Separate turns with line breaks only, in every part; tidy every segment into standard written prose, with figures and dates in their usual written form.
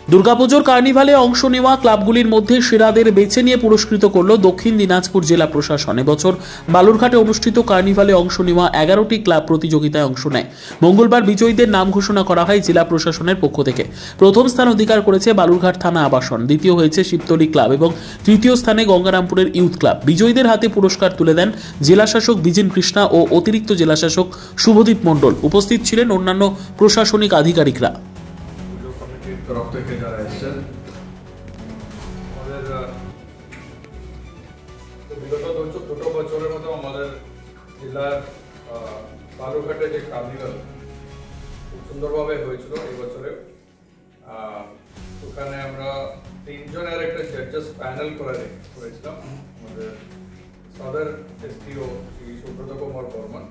দুর্গাপুজোর কার্নিভালে অংশ নেওয়া ক্লাবগুলির মধ্যে সেরাদের বেছে নিয়ে পুরস্কৃত করল দক্ষিণ দিনাজপুর জেলা প্রশাসন। এবছর বালুরঘাটে অনুষ্ঠিত কার্নিভালে অংশ নেওয়া 11টি ক্লাব প্রতিযোগিতায় অংশ নেয়। মঙ্গলবার বিজয়ীদের নাম ঘোষণা করা হয় জেলা প্রশাসনের পক্ষ থেকে। প্রথম স্থান অধিকার করেছে বালুরঘাট থানা আবাসন, দ্বিতীয় হয়েছে শিবতলী ক্লাব এবং তৃতীয় স্থানে গঙ্গারামপুরের ইউথ ক্লাব। বিজয়ীদের হাতে পুরস্কার তুলে দেন জেলাশাসক বিজিন কৃষ্ণা ও অতিরিক্ত জেলাশাসক শুভদীপ মণ্ডল। উপস্থিত ছিলেন অন্যান্য প্রশাসনিক আধিকারিকরা।
তরফ থেকে যারা এসেছেন, আমাদের বিগত দুটো বছরের মতো আমাদের জেলার বালুরঘাটে যে কার্নিভাল খুব সুন্দরভাবে হয়েছিল এই বছরে। ওখানে আমরা 3 জনের একটা জাজেস প্যানেল করেছিলাম। আমাদের সদর এসডিও শ্রী সুব্রত কুমার বর্মন,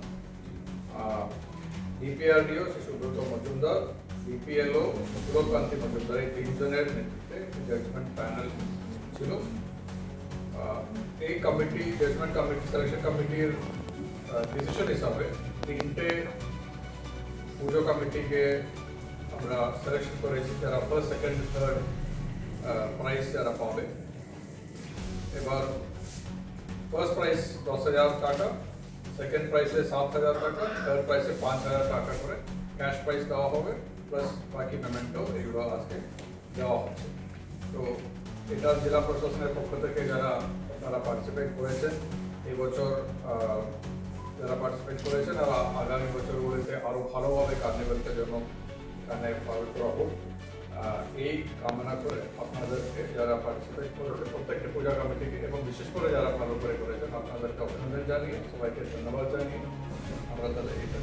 ডিপিআরডিও শ্রী সুব্রত মজুমদার, বিপিএলও সুরকান্তি মজুমদার, এই 3 জনের নেতৃত্বে জাজমেন্ট প্যানেল ছিল। এই কমিটি, জাজমেন্ট কমিটি, সিলেকশন কমিটির ডিসিশন হিসাবে 3টে পুজো কমিটিকে আমরা সিলেকশন করেছি, যারা ফার্স্ট, সেকেন্ড, থার্ড প্রাইজ যারা পাবে। এবার ফার্স্ট প্রাইজ 10,000 টাকা, সেকেন্ড প্রাইসে 7,000 টাকা, থার্ড প্রাইসে 5,000 টাকা করে ক্যাশ প্রাইজ দেওয়া হবে, প্লাস বাকি পেমেন্টও এগুলো আজকে দেওয়া হচ্ছে। তো এটা জেলা প্রশাসনের পক্ষ থেকে যারা পার্টিসিপেট করেছেন এই বছর, যারা পার্টিসিপেট করেছেন আর আগামী বছরগুলিতে আরও ভালোভাবে কার্নিভালকে জন্য এখানে পালন করা হোক, এই কামনা করে আপনাদেরকে যারা পার্টিসিপেট করেছে প্রত্যেকটি পূজা কমিটিকে এবং বিশেষ করে যারা ভালো করে করেছেন আপনাদেরকে অভিনন্দন জানিয়ে, সবাইকে ধন্যবাদ জানিয়ে আমরা তাহলে এটা